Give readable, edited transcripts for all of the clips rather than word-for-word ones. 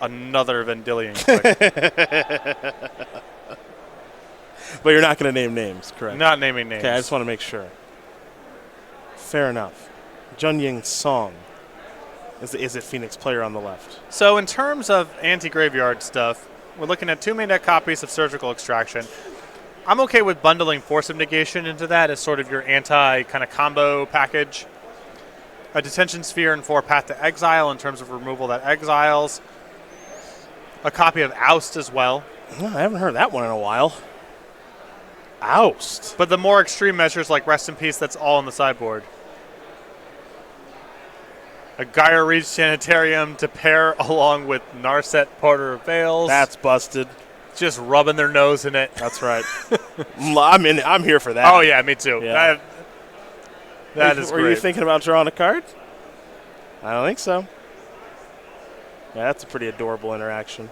another Vendilion click. But you're not going to name names, correct? Not naming names. Okay, I just want to make sure. Fair enough. Junying Song is it Phoenix player on the left. So in terms of anti-graveyard stuff, we're looking at 2 main deck copies of Surgical Extraction. I'm okay with bundling Force of Negation into that as sort of your anti-kind of combo package. A Detention Sphere and 4 Path to Exile in terms of removal that exiles. A copy of Oust as well. I haven't heard that one in a while. Oust. But the more extreme measures like Rest in Peace, that's all on the sideboard. A Gaia Reach Sanitarium to pair along with Narset Porter of Veils. That's busted. Just rubbing their nose in it. That's right. I'm here for that. Oh, yeah, me too. Yeah. That is great. Were you thinking about drawing a card? I don't think so. Yeah, that's a pretty adorable interaction.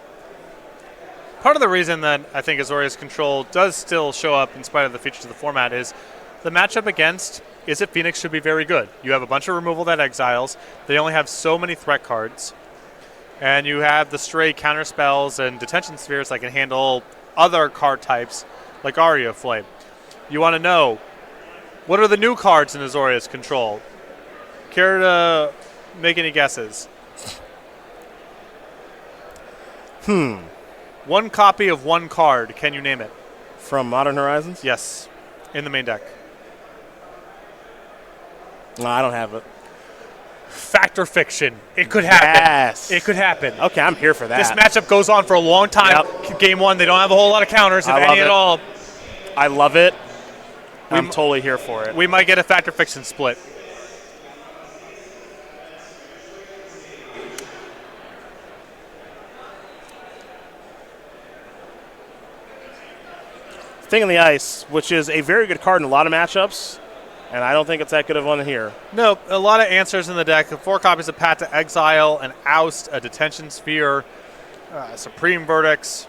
Part of the reason that I think Azorius Control does still show up in spite of the features of the format is the matchup against Izzet Phoenix should be very good. You have a bunch of removal that exiles. They only have so many threat cards. And you have the stray counter spells and detention spheres that can handle other card types like Aria Flame. You want to know, what are the new cards in Azorius Control? Care to make any guesses? One copy of one card. Can you name it? From Modern Horizons? Yes. In the main deck. No, I don't have it. Fact or fiction. It could happen. Yes. It could happen. Okay, I'm here for that. This matchup goes on for a long time. Yep. Game 1, they don't have a whole lot of counters, if any at all. I love it. I'm totally here for it. We might get a fact or fiction split. Thing on the Ice, which is a very good card in a lot of matchups, and I don't think it's that good of one here. No, a lot of answers in the deck. 4 copies of Path to Exile, an Oust, a Detention Sphere, Supreme Verdicts,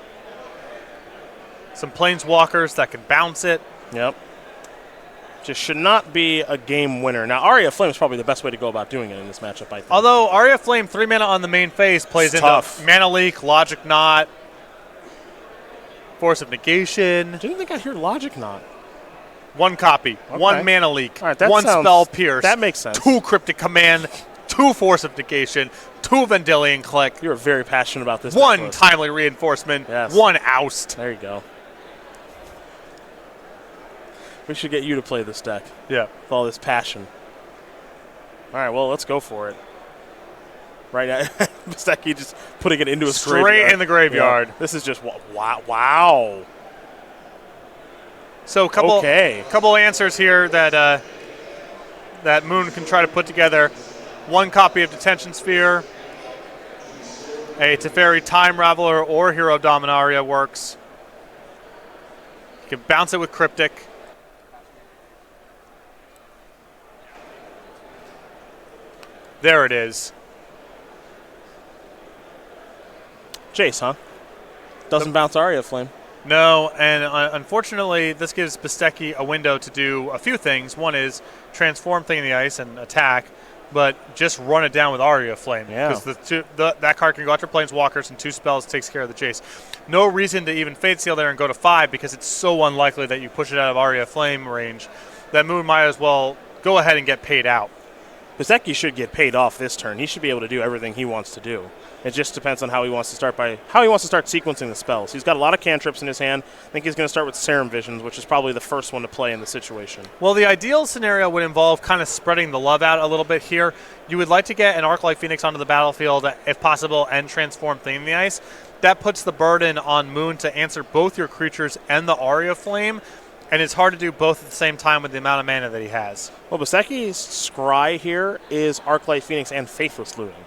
some Planeswalkers that can bounce it. Yep. Just should not be a game winner. Now, Aria Flame is probably the best way to go about doing it in this matchup, I think. Although Aria Flame, 3 mana on the main phase, plays into tough. Mana Leak, Logic Knot, Force of Negation. Didn't think I hear Logic Knot. 1 copy, Okay. 1 Mana Leak, All right, that 1 sounds- Spell Pierce. That makes sense. 2 Cryptic Command, 2 Force of Negation, 2 Vendilion Click, You're very passionate about this. 1 necklace. Timely Reinforcement, Yes. 1 Oust. There you go. We should get you to play this deck Yeah. with all this passion. All right, well, let's go for it. Right now, Bastecki just putting it into his Straight graveyard. in the graveyard. Yeah. This is just wow. Wow. So a couple Okay. answers here that that Moon can try to put together. 1 copy of Detention Sphere, a Teferi Time Raveler or Hero of Dominaria works. You can bounce it with Cryptic. There it is. Jace, huh? Doesn't bounce Aria Flame. No, and unfortunately, this gives Bastecki a window to do a few things. One is transform Thing in the Ice and attack, but just run it down with Aria Flame. Yeah. Because that card can go after Planeswalkers and 2 spells takes care of the chase. No reason to even Fate Seal there and go to 5 because it's so unlikely that you push it out of Aria Flame range that Moon might as well go ahead and get paid out. Bastecki should get paid off this turn. He should be able to do everything he wants to do. It just depends on how he wants to start sequencing the spells. He's got a lot of cantrips in his hand. I think he's going to start with Serum Visions, which is probably the first one to play in the situation. Well, the ideal scenario would involve kind of spreading the love out a little bit here. You would like to get an Arc Light Phoenix onto the battlefield, if possible, and transform Thing in the Ice. That puts the burden on Moon to answer both your creatures and the Aria Flame, and it's hard to do both at the same time with the amount of mana that he has. Well, Bastecki's scry here is Arclight Phoenix and Faithless Looting.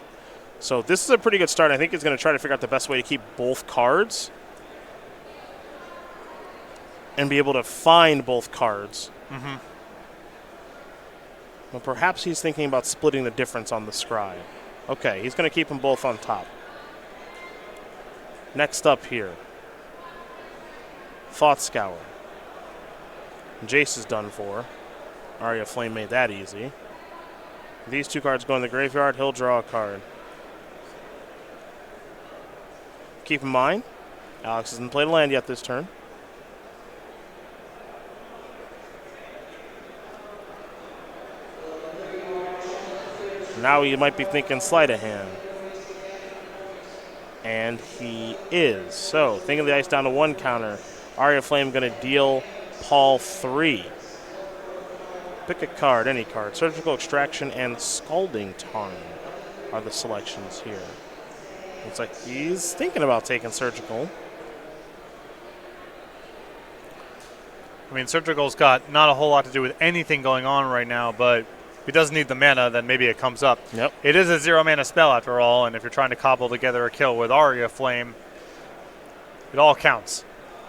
So this is a pretty good start. I think he's going to try to figure out the best way to keep both cards and be able to find both cards. Mm-hmm. Well, perhaps he's thinking about splitting the difference on the scry. Okay, he's going to keep them both on top. Next up here, Thought Scour. Jace is done for. Aria Flame made that easy. These 2 cards go in the graveyard. He'll draw a card. keep in mind. Alex hasn't played a land yet this turn. Now he might be thinking sleight of hand. And he is. So, thinking the ice down to 1 counter. Aria Flame going to deal Paul 3. Pick a card, any card. Surgical Extraction and Scalding Tarn are the selections here. Looks like he's thinking about taking Surgical. I mean, Surgical's got not a whole lot to do with anything going on right now, but if he does need the mana, then maybe it comes up. Yep. It is a 0-mana spell after all, and if you're trying to cobble together a kill with Aria Flame, it all counts.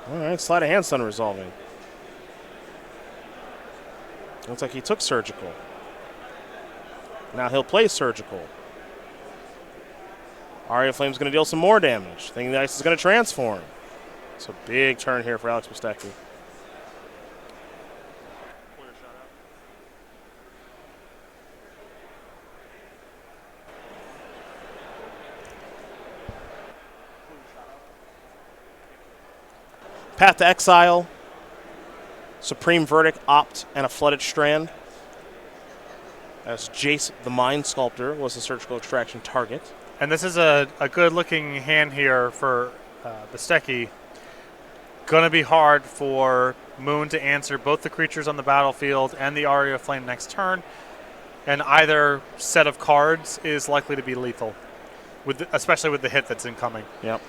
All right, Sleight of Hand Stun resolving. Looks like he took Surgical. Now he'll play Surgical. Aria Flame's going to deal some more damage. Thinking the ice is going to transform. It's a big turn here for Alex Bastecki. Path to Exile, Supreme Verdict, Opt, and a Flooded Strand. As Jace the Mind Sculptor was the Surgical Extraction target. And this is a good-looking hand here for Bastecki. Going to be hard for Moon to answer both the creatures on the battlefield and the Aria Flame next turn. And either set of cards is likely to be lethal, especially with the hit that's incoming. Yep.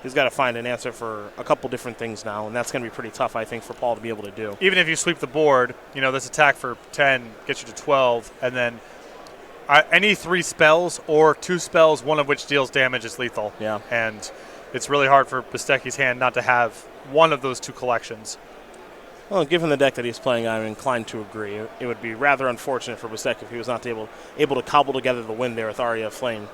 He's got to find an answer for a couple different things now, and that's going to be pretty tough, I think, for Paul to be able to do. Even if you sweep the board, you know, this attack for 10 gets you to 12, and then any 3 spells or 2 spells, one of which deals damage, is lethal. Yeah. And it's really hard for Bastecki's hand not to have one of those 2 collections. Well, given the deck that he's playing, I'm inclined to agree. It would be rather unfortunate for Bastecki if he was not able to cobble together the win there with Aria Flame.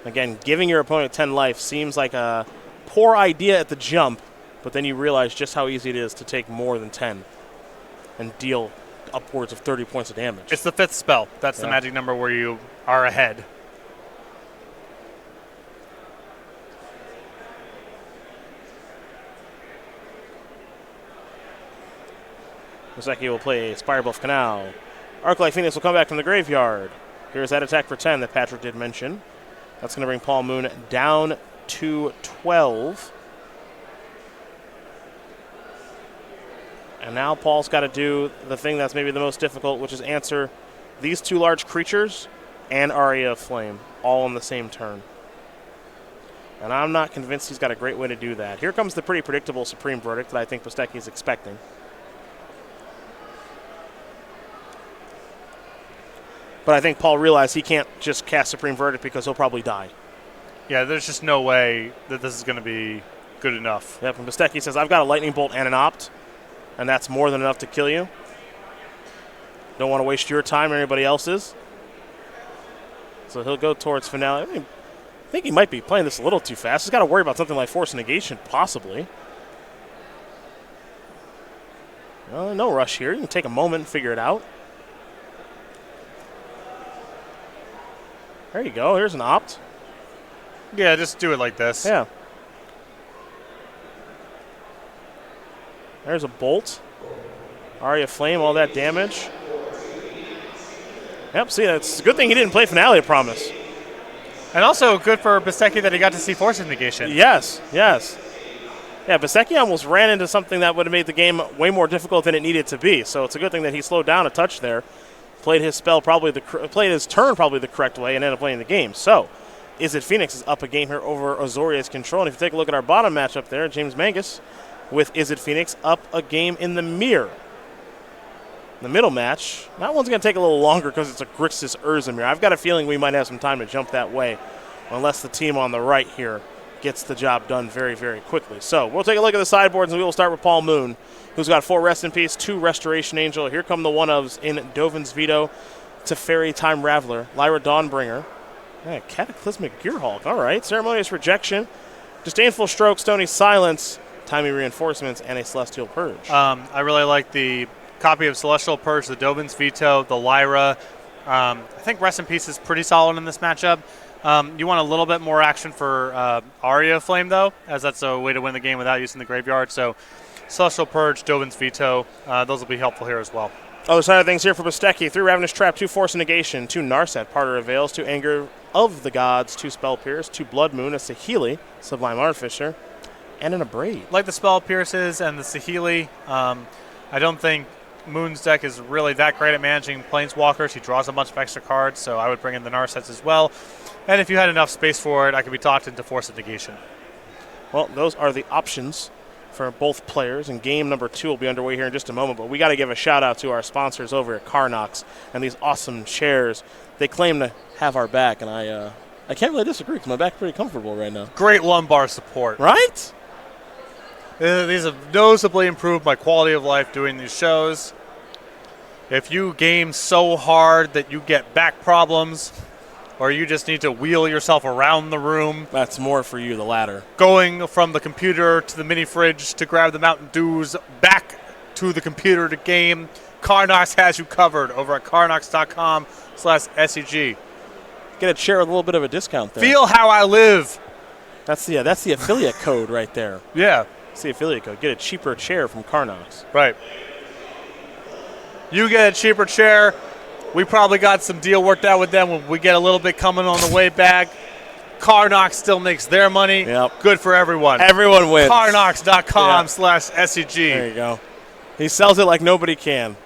Again, giving your opponent 10 life seems like a poor idea at the jump, but then you realize just how easy it is to take more than 10 and deal upwards of 30 points of damage. It's the 5th spell. That's the magic number where you are ahead. Bastecki will play Spirebluff Canal. Arclight Phoenix will come back from the graveyard. Here's that attack for 10 that Patrick did mention. That's going to bring Paul Moon down to 12. And now Paul's got to do the thing that's maybe the most difficult, which is answer these 2 large creatures and Aria of Flame all on the same turn. And I'm not convinced he's got a great way to do that. Here comes the pretty predictable Supreme Verdict that I think Bastecki is expecting. But I think Paul realized he can't just cast Supreme Verdict because he'll probably die. Yeah, there's just no way that this is going to be good enough. Yep, and Bastecki says, I've got a Lightning Bolt and an Opt, and that's more than enough to kill you. Don't want to waste your time or anybody else's. So he'll go towards Finale. I think he might be playing this a little too fast. He's got to worry about something like Force Negation, possibly. No rush here. You can take a moment and figure it out. There you go. Here's an Opt. Yeah, just do it like this. Yeah. There's a Bolt. Aria Flame, all that damage. Yep, see, it's a good thing he didn't play Finale, I promise. And also good for Bastecki that he got to see Force Negation. Yes. Yeah, Bastecki almost ran into something that would have made the game way more difficult than it needed to be. So it's a good thing that he slowed down a touch there. Played his turn probably the correct way and ended up playing the game. So, Izzet Phoenix is up a game here over Azorius Control. And if you take a look at our bottom matchup there, James Manges with Izzet Phoenix up a game in the mirror. The middle match, that one's going to take a little longer because it's a Grixis Urzymir. I've got a feeling we might have some time to jump that way unless the team on the right here gets the job done very, very quickly. So we'll take a look at the sideboards, and we will start with Paul Moon, who's got 4 Rest in Peace, 2 Restoration Angel. Here come the one-ofs in Dovin's Veto, Teferi Time Raveler, Lyra Dawnbringer, Cataclysmic Gearhulk. All right, Ceremonious Rejection, Disdainful Stroke, Stony Silence, Timing Reinforcements, and a Celestial Purge. I really like the copy of Celestial Purge, the Dovin's Veto, the Lyra. I think Rest in Peace is pretty solid in this matchup. You want a little bit more action for Aria Flame, though, as that's a way to win the game without using the graveyard. So Celestial Purge, Dovin's Veto, those will be helpful here as well. Other side of things here for Bastecki. 3 Ravenous Trap, 2 Force Negation, 2 Narset, Parter of Veils, 2 Anger of the Gods, 2 Spell Pierce, 2 Blood Moon, a Saheeli, Sublime Artificer, and an Abrade. Like the Spell Pierces and the Saheeli, I don't think Moon's deck is really that great at managing Planeswalkers. He draws a bunch of extra cards, so I would bring in the Narsets as well. And if you had enough space for it, I could be talked into Force of Negation. Well, those are the options for both players, and game number 2 will be underway here in just a moment, but we got to give a shout out to our sponsors over at Carnox and these awesome chairs. They claim to have our back, and I can't really disagree because my back's pretty comfortable right now. Great lumbar support. Right? These have noticeably improved my quality of life doing these shows. If you game so hard that you get back problems, or you just need to wheel yourself around the room. That's more for you, the latter. Going from the computer to the mini fridge to grab the Mountain Dews, back to the computer to game, Carnox has you covered over at carnox.com/SCG. Get a chair with a little bit of a discount there. Feel how I live. That's the affiliate code right there. Yeah. That's the affiliate code. Get a cheaper chair from Carnox. Right. You get a cheaper chair. We probably got some deal worked out with them when we get a little bit coming on the way back. Carnox still makes their money. Yep. Good for everyone. Everyone wins. Carnox.com/SCG. There you go. He sells it like nobody can.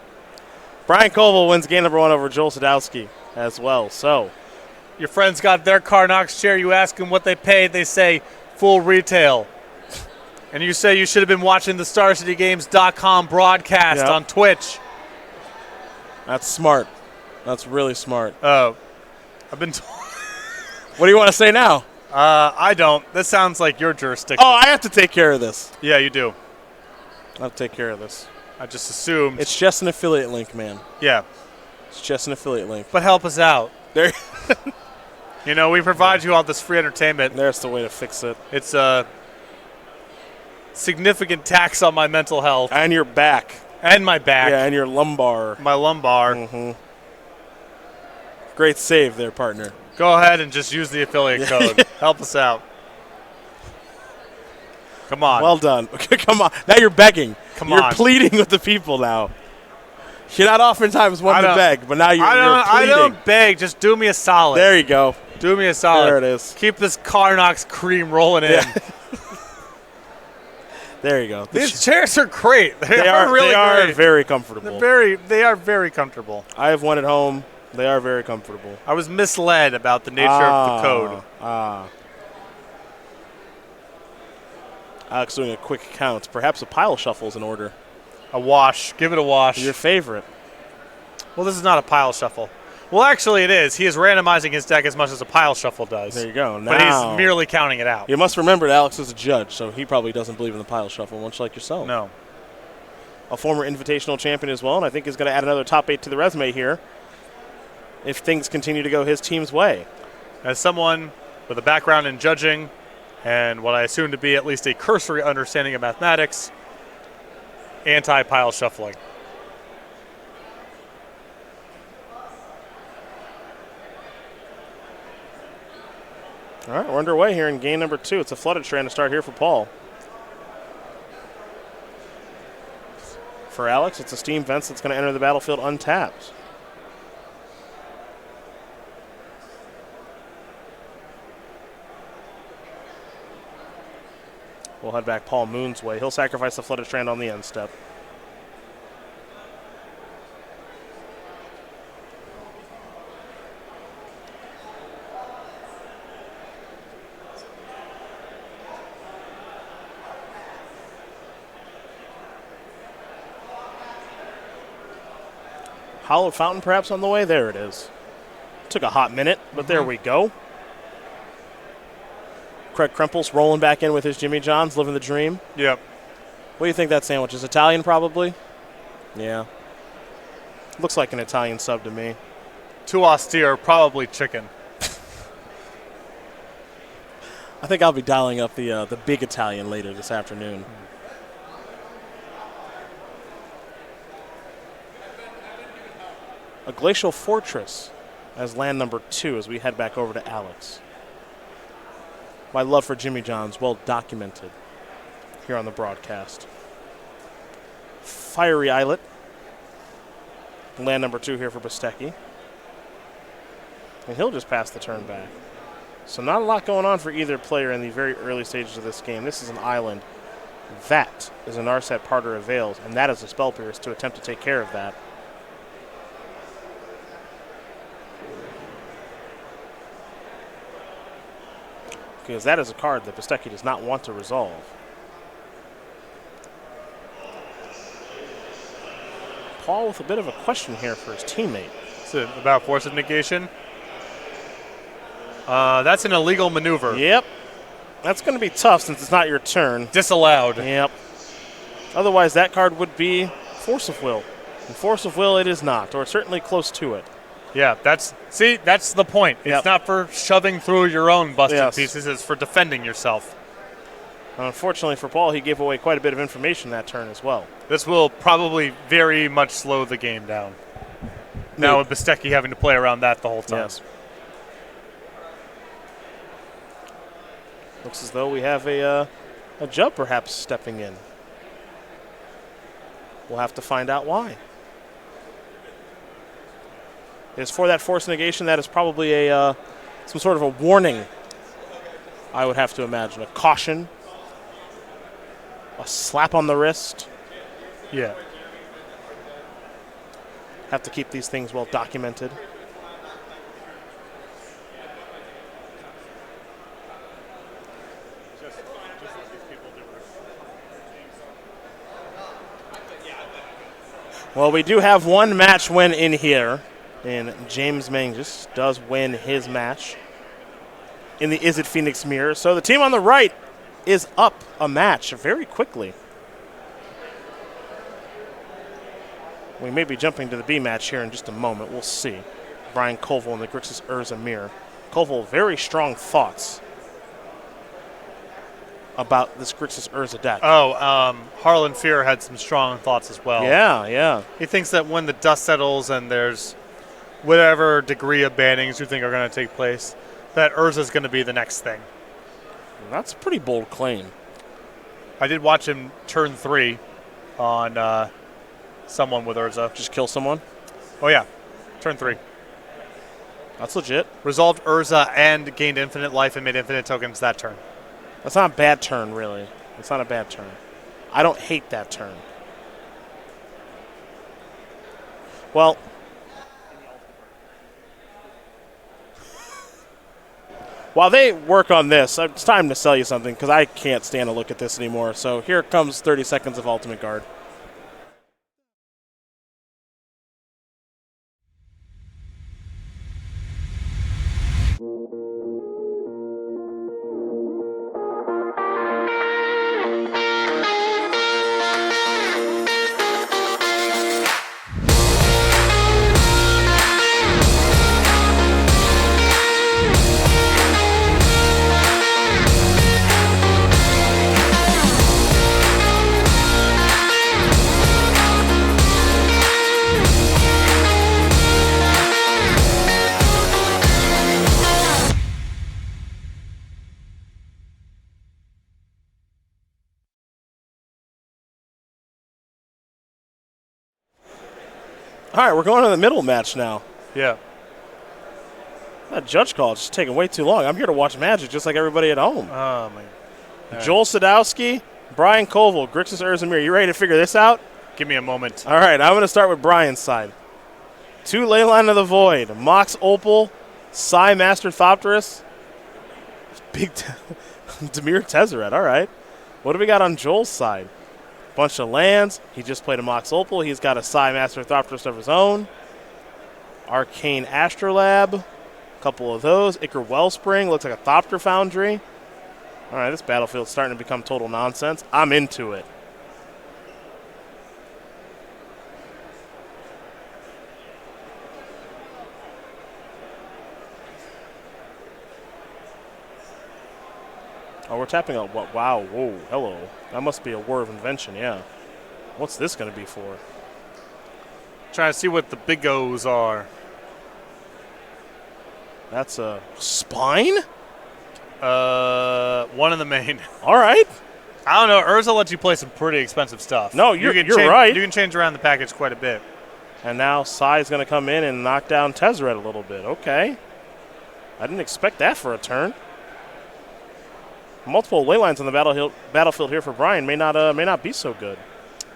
Brian Coval wins game number 1 over Joel Sadowsky as well. So, your friends got their Carnox chair. You ask them what they paid. They say full retail. And you say you should have been watching the StarCityGames.com broadcast on Twitch. That's smart. That's really smart. I've been What do you want to say now? I don't. This sounds like your jurisdiction. Oh, I have to take care of this. Yeah, you do. I have to take care of this. I just assumed. It's just an affiliate link, man. Yeah. It's just an affiliate link. But help us out. There. You know, we provide you all this free entertainment. There's the way to fix it. It's a significant tax on my mental health. And your back. And my back. Yeah, and your lumbar. My lumbar. Mm-hmm. Great save there, partner. Go ahead and just use the affiliate code. Help us out. Come on. Well done. Come on. Now you're begging. You're pleading with the people now. You're not oftentimes one to beg, but now you're pleading. I don't beg. Just do me a solid. There you go. Do me a solid. There it is. Keep this Carnox cream rolling in. There you go. These chairs are great. They are really great. They are very comfortable. They are very comfortable. I have one at home. They are very comfortable. I was misled about the nature of the code. Alex doing a quick count. Perhaps a pile shuffle is in order. A wash. Give it a wash. Your favorite. Well, this is not a pile shuffle. Well, actually, it is. He is randomizing his deck as much as a pile shuffle does. There you go. But he's merely counting it out. You must remember that Alex is a judge, so he probably doesn't believe in the pile shuffle, much like yourself. No. A former Invitational champion as well, and I think he's going to add another top 8 to the resume here if things continue to go his team's way. As someone with a background in judging and what I assume to be at least a cursory understanding of mathematics, anti-pile shuffling. All right, we're underway here in game number 2. It's a flooded strand to start here for Paul. For Alex, it's a Steam Vents that's going to enter the battlefield untapped. We'll head back Paul Moon's way. He'll sacrifice the flooded strand on the end step. Hollow Fountain perhaps on the way. There it is. Took a hot minute, but there we go. Craig Krempel's rolling back in with his Jimmy John's, living the dream. Yep. What do you think that sandwich is? Italian, probably? Yeah. Looks like an Italian sub to me. Too austere, probably chicken. I think I'll be dialing up the big Italian later this afternoon. A Glacial Fortress as land number 2 as we head back over to Alex. My love for Jimmy John's well documented here on the broadcast. Fiery Islet. Land number 2 here for Bastecki. And he'll just pass the turn back. So not a lot going on for either player in the very early stages of this game. This is an island. That is a Narset Parter of Veils, and that is a Spell Pierce to attempt to take care of that. Because that is a card that Bastecki does not want to resolve. Paul with a bit of a question here for his teammate. Is it about Force of Negation? That's an illegal maneuver. Yep. That's going to be tough since it's not your turn. Disallowed. Yep. Otherwise, that card would be Force of Will. And Force of Will it is not, or certainly close to it. Yeah, that's the point. Yep. It's not for shoving through your own busted Yes. pieces. It's for defending yourself. Unfortunately for Paul, he gave away quite a bit of information that turn as well. This will probably very much slow the game down. Now with Bastecki having to play around that the whole time. Yes. Looks as though we have a Jub perhaps stepping in. We'll have to find out why. As for that Force Negation, that is probably some sort of a warning, I would have to imagine. A caution. A slap on the wrist. Yeah. Have to keep these things well documented. Well, we do have one match win in here, and James Manges does win his match in the Is It Phoenix Mirror. So the team on the right is up a match very quickly. We may be jumping to the B match here in just a moment. We'll see. Brian Coval and the Grixis Urza Mirror. Coval, very strong thoughts about this Grixis Urza deck. Harlan Fear had some strong thoughts as well. Yeah. He thinks that when the dust settles and there's whatever degree of bannings you think are going to take place, that Urza is going to be the next thing. That's a pretty bold claim. I did watch him turn 3 on someone with Urza. Just kill someone? Oh, yeah. Turn 3. That's legit. Resolved Urza and gained infinite life and made infinite tokens that turn. That's not a bad turn, really. It's not a bad turn. I don't hate that turn. Well, while they work on this, it's time to sell you something because I can't stand to look at this anymore. So here comes 30 seconds of Ultimate Guard. All right, we're going to the middle match now. Yeah. That judge call is just taking way too long. I'm here to watch Magic just like everybody at home. Oh, man. All Joel Sadowsky, Brian Coval, Grixis Urza Mirror. You ready to figure this out? Give me a moment. All right, I'm going to start with Brian's side. 2 Leyline of the Void, Mox Opal, Psy Master Thopterus, Big Demir Tezzeret. All right. What do we got on Joel's side? Bunch of lands. He just played a Mox Opal. He's got a Psy Master Thopterus of his own. Arcane Astrolab. A couple of those. Ichor Wellspring. Looks like a Thopter Foundry. All right, this battlefield's starting to become total nonsense. I'm into it. Oh, we're tapping out what? Wow, whoa, hello. That must be a War of Invention, yeah. What's this going to be for? Trying to see what the big O's are. That's a spine? One in the main. All right. I don't know. Urza lets you play some pretty expensive stuff. No, you're right. You can change around the package quite a bit. And now Sai's going to come in and knock down Tezzeret a little bit. Okay. I didn't expect that for a turn. Multiple ley lines on the battlefield here for Brian may not be so good.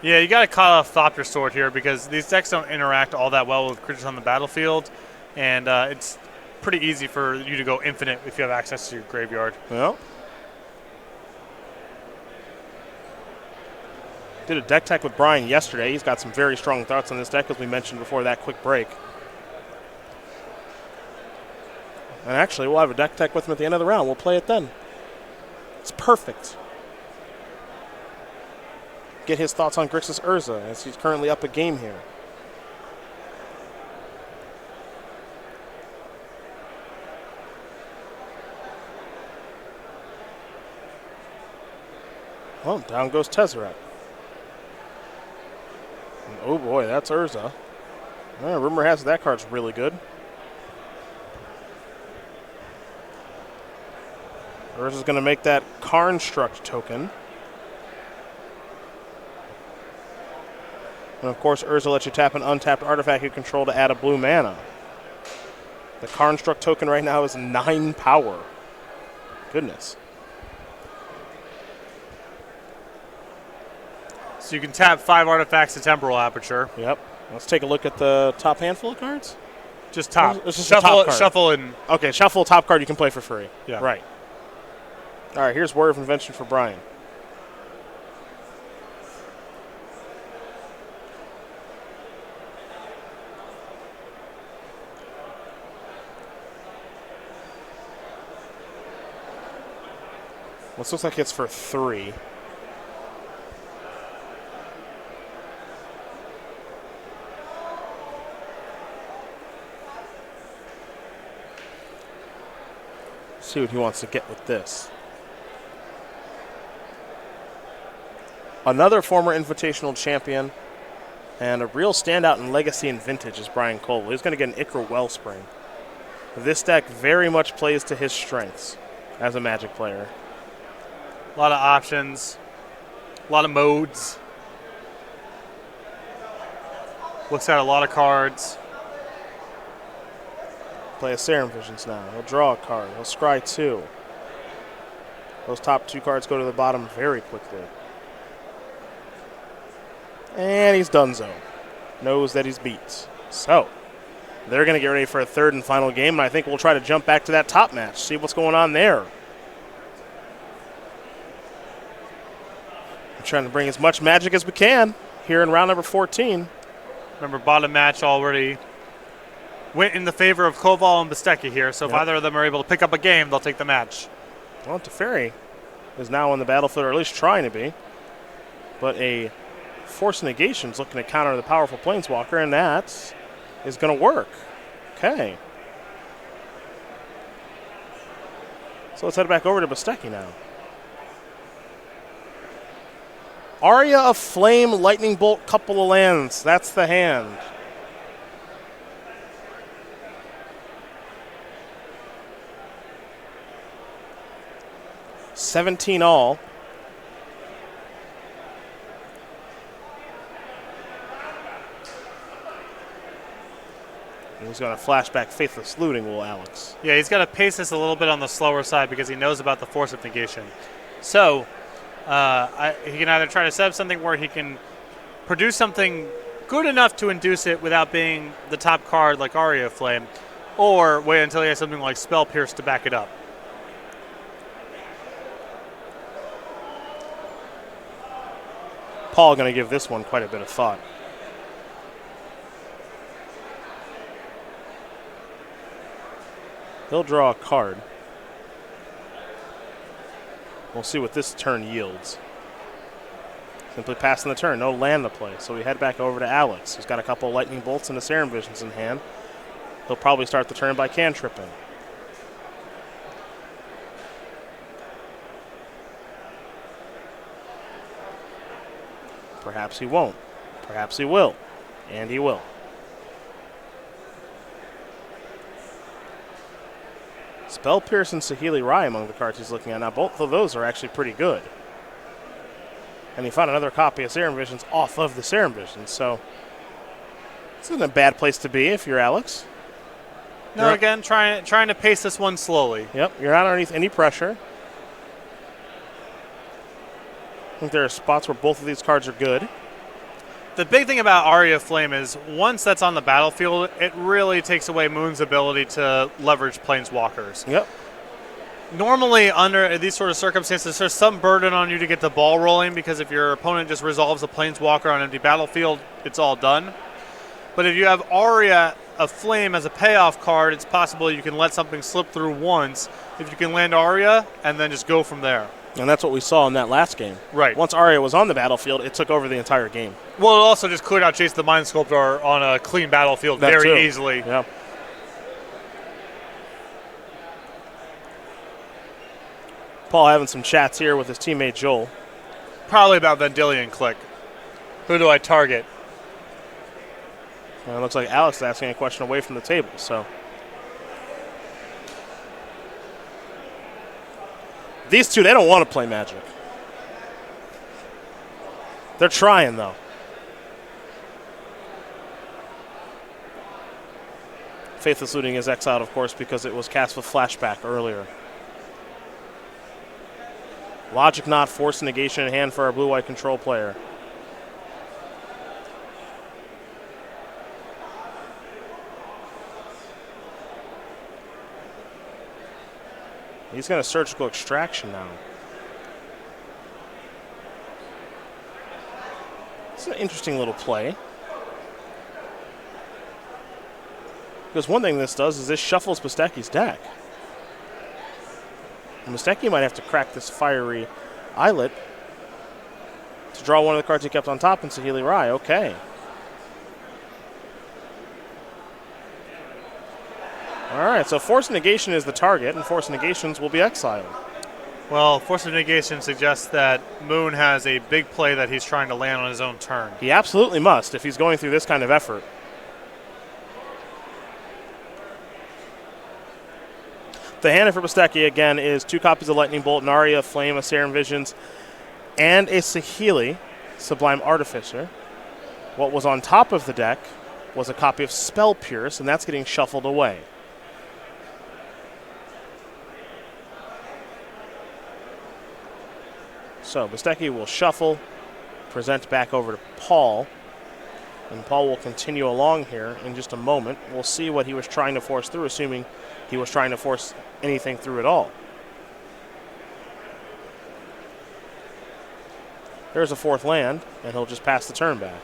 Yeah, you got to cut off Thopter Sword here because these decks don't interact all that well with creatures on the battlefield, and it's pretty easy for you to go infinite if you have access to your graveyard. Well, did a deck tech with Brian yesterday. He's got some very strong thoughts on this deck, as we mentioned before that quick break. And actually, we'll have a deck tech with him at the end of the round. We'll play it then. It's perfect. Get his thoughts on Grixis Urza, as he's currently up a game here. Well, down goes Tezzeret. And oh boy, that's Urza. Rumor has it that card's really good. Urza's going to make that Karnstruct token. And of course, Urza lets you tap an untapped artifact you control to add a blue mana. The Karnstruct token right now is 9 power. Goodness. So you can tap 5 artifacts to Temporal Aperture. Yep. Let's take a look at the top handful of cards. Just top. It's just shuffle and... Okay, shuffle top card you can play for free. Yeah. Right. All right, here's Word of Invention for Brian. This looks like it's for 3. See what he wants to get with this. Another former Invitational champion and a real standout in Legacy and Vintage is Brian Coval. He's going to get an Ichor Wellspring. This deck very much plays to his strengths as a Magic player. A lot of options, a lot of modes. Looks at a lot of cards. Play a Serum Visions now. He'll draw a card. He'll scry 2. Those top 2 cards go to the bottom very quickly. And he's donezo. Knows that he's beat. So, they're going to get ready for a third and final game, and I think we'll try to jump back to that top match, see what's going on there. We're trying to bring as much magic as we can here in round number 14. Remember, bottom match already went in the favor of Coval and Bastecki here, so if either of them are able to pick up a game, they'll take the match. Well, Teferi is now on the battlefield, or at least trying to be. But a Force Negation is looking to counter the powerful Planeswalker, and that is going to work. Okay. So let's head back over to Bastecki now. Aria of Flame, Lightning Bolt, couple of lands. That's the hand. $17 all. He's going to flashback Faithless Looting, will Alex? Yeah, he's got to pace this a little bit on the slower side because he knows about the Force of Negation. So he can either try to set up something where he can produce something good enough to induce it without being the top card like Aria of Flame, or wait until he has something like Spell Pierce to back it up. Paul going to give this one quite a bit of thought. He'll draw a card. We'll see what this turn yields. Simply passing the turn, no land to play. So we head back over to Alex, who's got a couple of Lightning Bolts and a Serum Visions in hand. He'll probably start the turn by cantripping. Perhaps he won't. Perhaps he will. And he will. Spell Pierce and Saheeli Rai among the cards he's looking at. Now, both of those are actually pretty good. And he found another copy of Serum Visions off of the Serum Visions. So, this isn't a bad place to be if you're Alex. No, again, trying to pace this one slowly. Yep, you're not underneath any pressure. I think there are spots where both of these cards are good. The big thing about Aria Flame is once that's on the battlefield, it really takes away Moon's ability to leverage Planeswalkers. Yep. Normally, under these sort of circumstances, there's some burden on you to get the ball rolling because if your opponent just resolves a Planeswalker on an empty battlefield, it's all done. But if you have Aria of Flame as a payoff card, it's possible you can let something slip through once if you can land Aria and then just go from there. And that's what we saw in that last game. Right. Once Aria was on the battlefield, it took over the entire game. Well, it also just cleared out Chase the Mind Sculptor on a clean battlefield very easily. Yeah. Paul having some chats here with his teammate Joel. Probably about Vendilion Click. Who do I target? And it looks like Alex is asking a question away from the table, so. These two, they don't want to play Magic. They're trying, though. Faithless Looting is exiled, of course, because it was cast with Flashback earlier. Logic Knot, Force Negation in hand for our blue-white control player. He's going to Surgical Extraction now. It's an interesting little play. Because one thing this does is this shuffles Bastecki's deck. And Bastecki might have to crack this Fiery Islet to draw one of the cards he kept on top in Saheeli Rai. Okay. All right, so Force Negation is the target, and Force Negations will be exiled. Well, Force of Negation suggests that Moon has a big play that he's trying to land on his own turn. He absolutely must if he's going through this kind of effort. The hand for Bastecki, again, is 2 copies of Lightning Bolt, an Aria, Flame, a Serum Visions, and a Saheeli, Sublime Artificer. What was on top of the deck was a copy of Spell Pierce, and that's getting shuffled away. So Bastecki will shuffle, present back over to Paul, and Paul will continue along here in just a moment. We'll see what he was trying to force through, assuming he was trying to force anything through at all. There's a 4th land, and he'll just pass the turn back.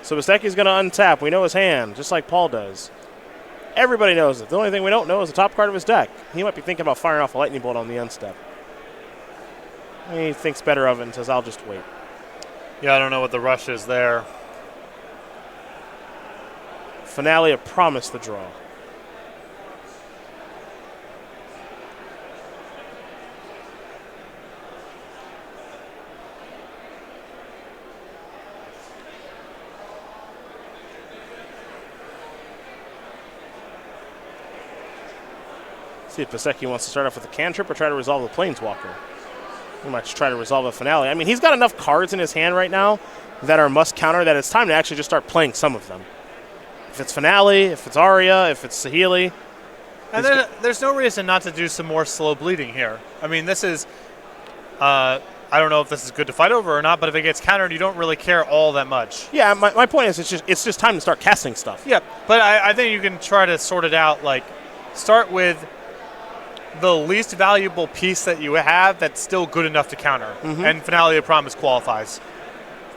So Bastecki's going to untap. We know his hand, just like Paul does. Everybody knows it. The only thing we don't know is the top card of his deck. He might be thinking about firing off a Lightning Bolt on the unstep. He thinks better of it and says, I'll just wait. Yeah, I don't know what the rush is there. Finale of Promise the draw. See if Bastecki wants to start off with a cantrip or try to resolve the Planeswalker. He might just try to resolve a Finale. I mean, he's got enough cards in his hand right now that are must counter that it's time to actually just start playing some of them. If it's Finale, if it's Aria, if it's Saheeli. And there's no reason not to do some more slow bleeding here. I mean, this is, I don't know if this is good to fight over or not, but if it gets countered, you don't really care all that much. Yeah, my point is it's just time to start casting stuff. Yeah, but I think you can try to sort it out, like start with the least valuable piece that you have that's still good enough to counter. Mm-hmm. And Finale of Promise qualifies.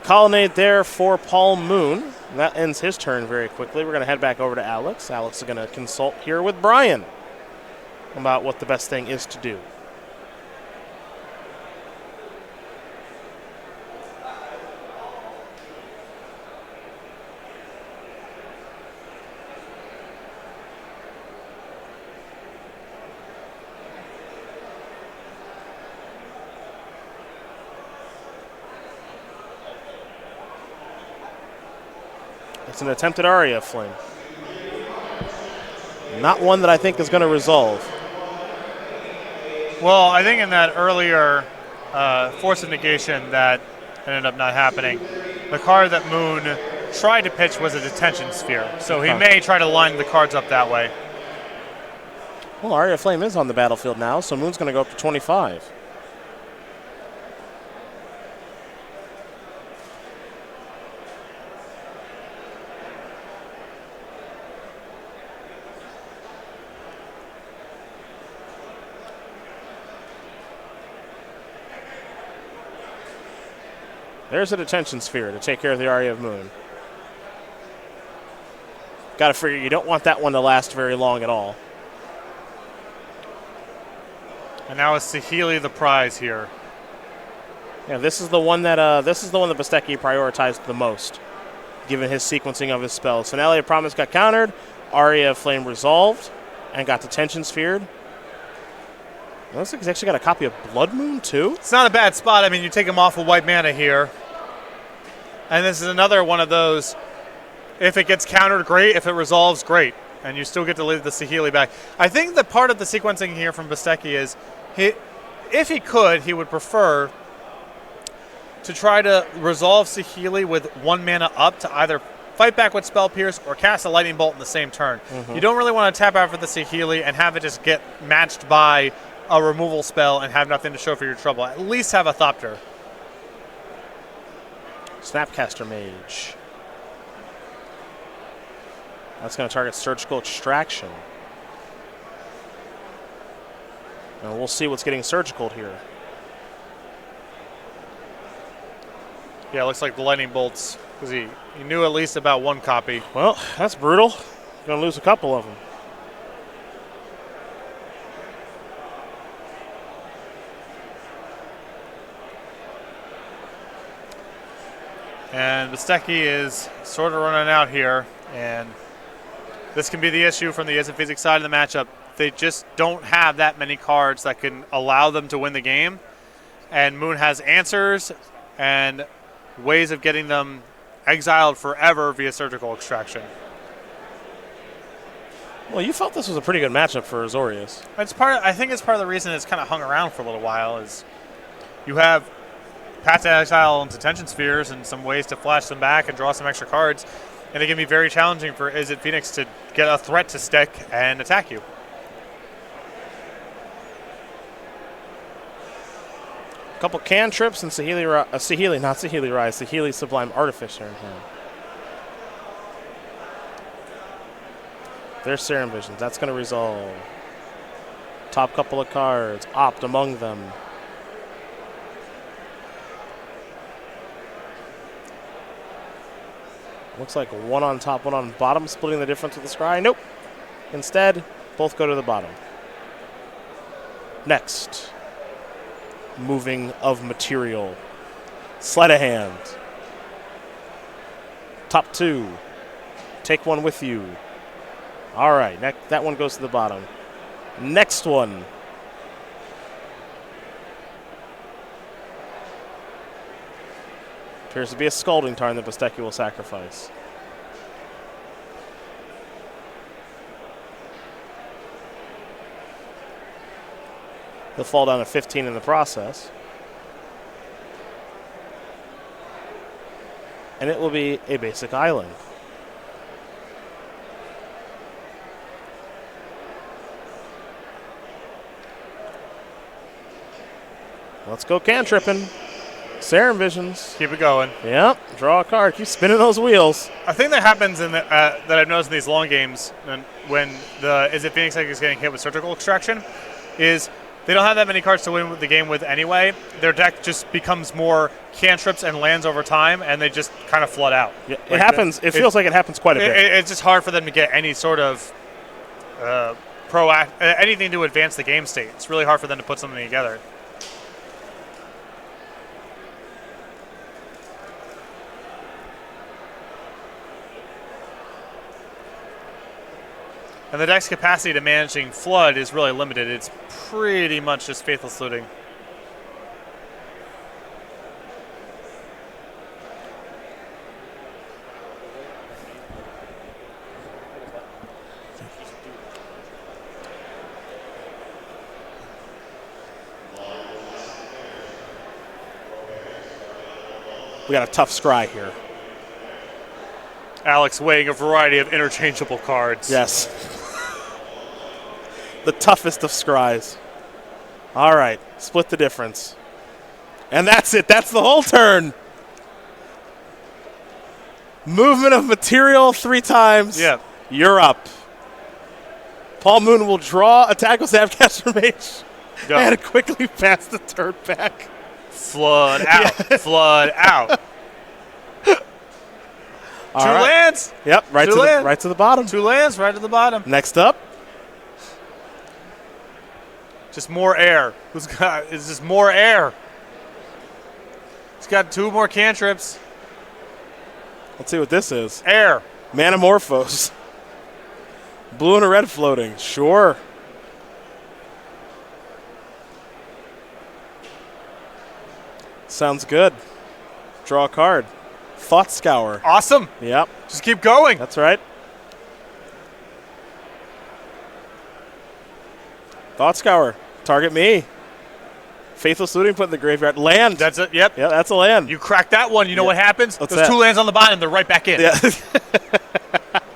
Colonnade there for Paul Moon. That ends his turn very quickly. We're going to head back over to Alex. Alex is going to consult here with Brian about what the best thing is to do. It's an attempted Aria Flame. Not one that I think is going to resolve. Well, I think in that earlier Force of Negation that ended up not happening, the card that Moon tried to pitch was a Detention Sphere. So he may try to line the cards up that way. Well, Aria Flame is on the battlefield now, so Moon's going to go up to 25. There's a Detention Sphere to take care of the Aria of Moon. Got to figure you don't want that one to last very long at all. And now is Saheeli the prize here. Yeah, this is the one that Bastecki prioritized the most, given his sequencing of his spells. Finale of Promise got countered, Aria of Flame resolved, and got Detention Sphered. Looks like he's actually got a copy of Blood Moon too. It's not a bad spot. I mean, you take him off of white mana here. And this is another one of those, if it gets countered, great. If it resolves, great. And you still get to leave the Saheeli back. I think the part of the sequencing here from Bastecki is, if he could, he would prefer to try to resolve Saheeli with 1 mana up to either fight back with Spell Pierce or cast a Lightning Bolt in the same turn. You don't really want to tap out for the Saheeli and have it just get matched by a removal spell and have nothing to show for your trouble. At least have a Thopter. Snapcaster Mage. That's going to target Surgical Extraction. And we'll see what's getting surgical here. Yeah, it looks like the Lightning Bolts, because he knew at least about 1 copy. Well, that's brutal. Going to lose a couple of them. And Bastecki is sort of running out here, and this can be the issue from the Izzet side of the matchup. They just don't have that many cards that can allow them to win the game, and Moon has answers and ways of getting them exiled forever via Surgical Extraction. Well, you felt this was a pretty good matchup for Azorius. I think it's part of the reason it's kind of hung around for a little while is you have Path to Exile and Detention Spheres and some ways to flash them back and draw some extra cards, and it can be very challenging for Izzet Phoenix to get a threat to stick and attack you. A couple cantrips and Saheeli Sublime Artificer in hand. There's Serum Visions. That's going to resolve. Top couple of cards. Opt among them. Looks like 1 on top, 1 on bottom, splitting the difference with the scry. Nope. Instead, both go to the bottom. Next. Moving of material. Sleight of hand. Top 2. Take 1 with you. All right, that one goes to the bottom. Next one. Appears to be a Scalding Tarn that Bastecki will sacrifice. He'll fall down to 15 in the process. And it will be a basic island. Let's go cantripping. Serum Visions. Keep it going. Yep. Draw a card. Keep spinning those wheels. I think that happens in that I've noticed in these long games when the Izzet Phoenix is getting hit with Surgical Extraction is they don't have that many cards to win the game with anyway. Their deck just becomes more cantrips and lands over time, and they just kind of flood out. Yeah, it happens. It feels like it happens quite a bit. It's just hard for them to get any sort of anything to advance the game state. It's really hard for them to put something together. And the deck's capacity to managing Flood is really limited. It's pretty much just Faithless Looting. We got a tough scry here. Alex weighing a variety of interchangeable cards. Yes. The toughest of scries. All right, split the difference. And that's it. That's the whole turn. Movement of material 3 times. Yeah. You're up. Paul Moon will draw, attack with Snapcaster Mage, and quickly pass the turn back. Flood out. Flood out. All Two right. lands. Yep, right to the bottom. 2 lands, right to the bottom. Next up. Just more air. It's just more air. He's got 2 more cantrips. Let's see what this is. Air. Manamorphose. Blue and a red floating. Sure. Sounds good. Draw a card. Thought Scour. Awesome. Yep. Just keep going. That's right. Thought Scour. Target me. Faithless Looting put in the graveyard. Land. That's it. Yep. Yeah, that's a land. You crack that one. You know what happens? What's Those that? 2 lands on the bottom, they're right back in. Yeah.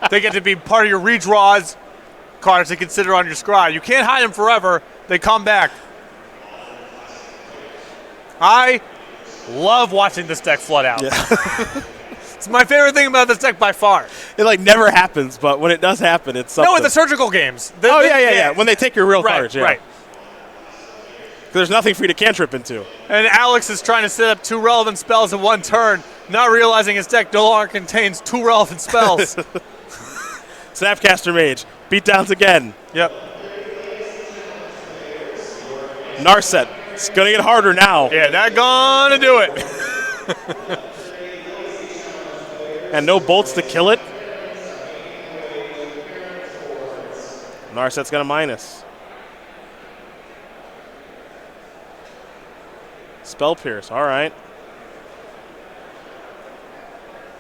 They get to be part of your redraws cards to consider on your scry. You can't hide them forever. They come back. I love watching this deck flood out. Yeah. It's my favorite thing about this deck by far. It like never happens, but when it does happen, it's something. No, in the surgical games. Yeah. When they take your real cards, yeah. Right. There's nothing for you to cantrip into. And Alex is trying to set up 2 relevant spells in 1 turn, not realizing his deck no longer contains 2 relevant spells. Snapcaster Mage. Beatdowns again. Yep. Narset. It's going to get harder now. Yeah, that's gonna do it. And no bolts to kill it. Narset's going to minus. Spell Pierce. All right.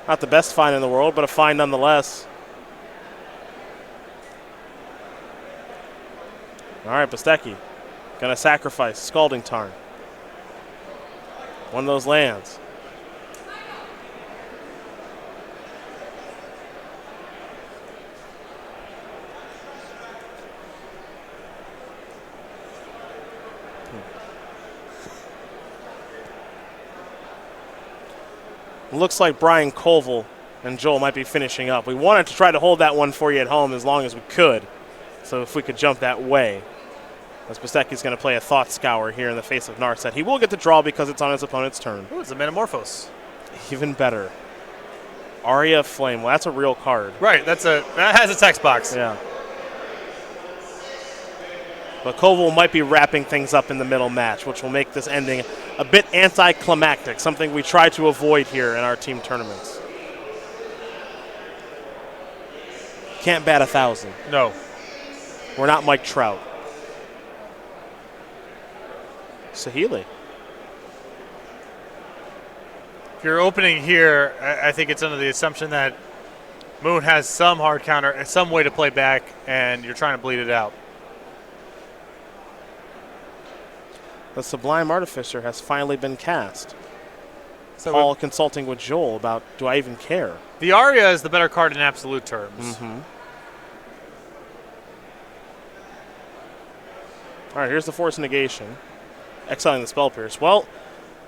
Not the best find in the world, but a find nonetheless. All right, Bastecki. Gonna sacrifice Scalding Tarn. One of those lands. Looks like Brian Coval and Joel might be finishing up. We wanted to try to hold that one for you at home as long as we could. So if we could jump that way. As Bastecki's going to play a Thought Scour here in the face of Narset. He will get the draw because it's on his opponent's turn. Ooh, it's a Manamorphose. Even better. Aria of Flame. Well, that's a real card. Right, that has a text box. Yeah. But Coval might be wrapping things up in the middle match, which will make this ending a bit anticlimactic, something we try to avoid here in our team tournaments. Can't bat 1,000. No. We're not Mike Trout. Sahili. If you're opening here, I think it's under the assumption that Moon has some hard counter, some way to play back, and you're trying to bleed it out. The Sublime Artificer has finally been cast. So All consulting with Joel about, do I even care? the Aria is the better card in absolute terms. Mm-hmm. All right, here's the Force Negation. Exiling the Spell Pierce. Well,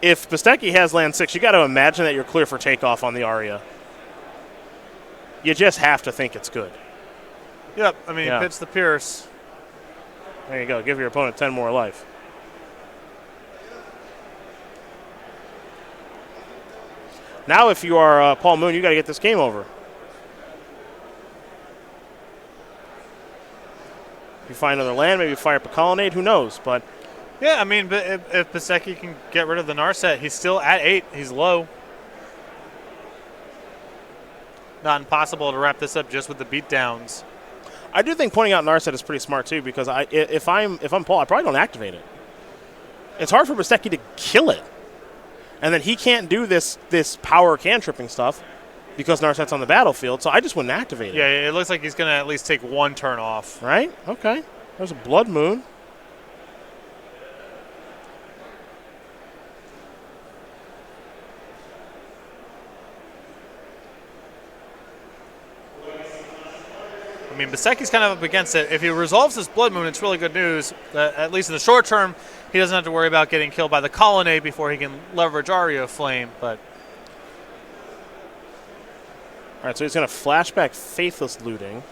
if Bastecki has land 6, you got to imagine that you're clear for takeoff on the Aria. You just have to think it's good. Yep, I mean, pitch the Pierce. There you go. Give your opponent 10 more life. Now, if you are Paul Moon, you got to get this game over. If you find another land, maybe fire up a Colonnade, who knows? But Yeah, I mean, but if Bastecki can get rid of the Narset, he's still at 8. He's low. Not impossible to wrap this up just with the beatdowns. I do think pointing out Narset is pretty smart too, because if I'm Paul, I probably don't activate it. It's hard for Bastecki to kill it, and then he can't do this power cantripping stuff because Narset's on the battlefield. So I just wouldn't activate it. Yeah, it looks like he's going to at least take 1 turn off. Right? Okay. There's a Blood Moon. I mean, Bastecki's kind of up against it. If he resolves his Blood Moon, it's really good news. At least in the short term, he doesn't have to worry about getting killed by the Colonnade before he can leverage Aria Flame. But all right, so he's going to flashback Faithless Looting.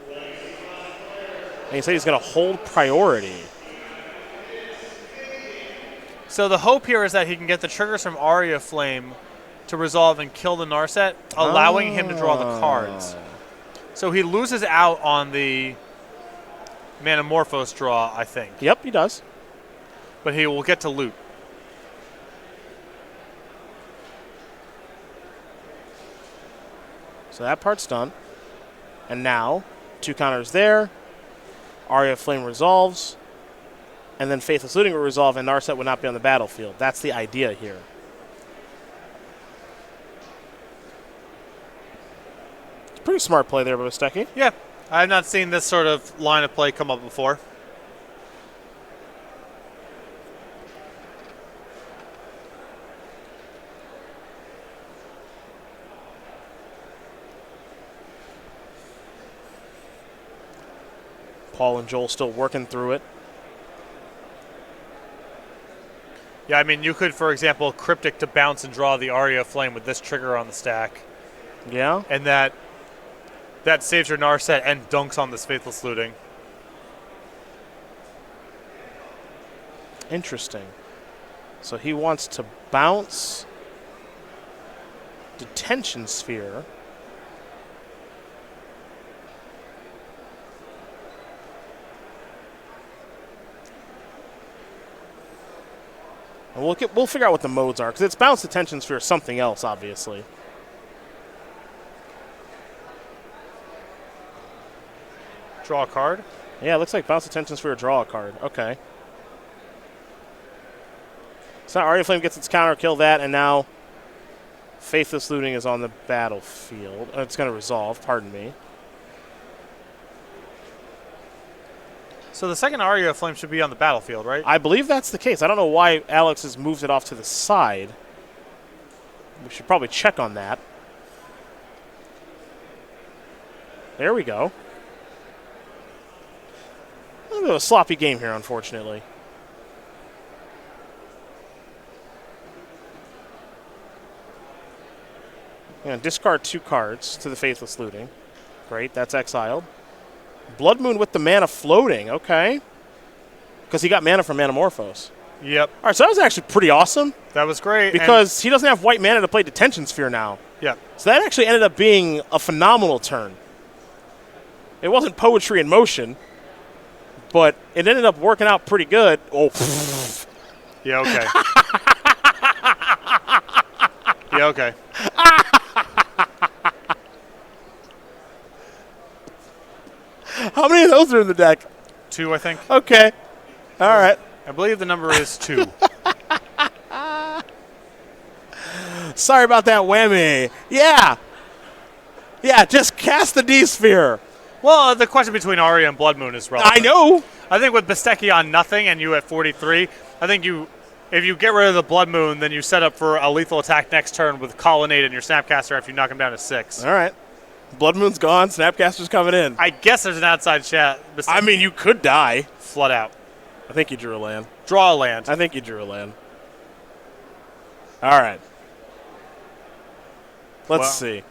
And he said he's going to hold priority. So the hope here is that he can get the triggers from Aria Flame to resolve and kill the Narset, allowing him to draw the cards. So he loses out on the Manamorphose draw, I think. Yep, he does. But he will get to loot. So that part's done. And now, 2 counters there. Aria Flame resolves. And then Faithless Looting will resolve, and Narset would not be on the battlefield. That's the idea here. It's a pretty smart play there by Bastecki. Yeah, I have not seen this sort of line of play come up before. Paul and Joel still working through it. Yeah, I mean, you could, for example, Cryptic to bounce and draw the Aria Flame with this trigger on the stack. Yeah. And that saves your Narset and dunks on this Faithless Looting. Interesting. So he wants to bounce Detention Sphere. And we'll figure out what the modes are, because it's bounce Detention Sphere or something else, obviously. Draw a card? Yeah, it looks like bounce Detention Sphere or draw a card. Okay. So now Aria Flame gets its counter, kill that, and now Faithless Looting is on the battlefield. It's going to resolve, pardon me. So the second Aria Flame should be on the battlefield, right? I believe that's the case. I don't know why Alex has moved it off to the side. We should probably check on that. There we go. A little bit of a sloppy game here, unfortunately. Discard 2 cards to the Faithless Looting. Great, that's exiled. Blood Moon with the mana floating, okay. Because he got mana from Manamorphose. Yep. All right, so that was actually pretty awesome. That was great. Because he doesn't have white mana to play Detention Sphere now. Yep. So that actually ended up being a phenomenal turn. It wasn't poetry in motion, but it ended up working out pretty good. Oh. Yeah, okay. Yeah, okay. How many of those are in the deck? 2, I think. Okay. All right. I believe the number is 2. Sorry about that whammy. Yeah. Yeah, just cast the D-Sphere. Well, the question between Aria and Blood Moon is relevant. I know. I think with Bastecki on nothing and you at 43, I think if you get rid of the Blood Moon, then you set up for a lethal attack next turn with Colonnade and your Snapcaster after you knock him down to 6. All right. Blood Moon's gone. Snapcaster's coming in. I guess there's an outside shot. I mean, you could die. Flood out. I think you drew a land. Draw a land. I think you drew a land. All right. Let's see.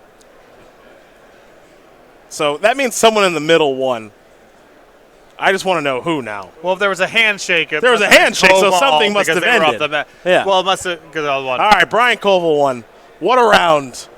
So that means someone in the middle won. I just want to know who now. Well, if there was a handshake. There was a handshake, so something must have ended. Yeah. Well, it must have because I won. All right, Brian Coval won. What a round.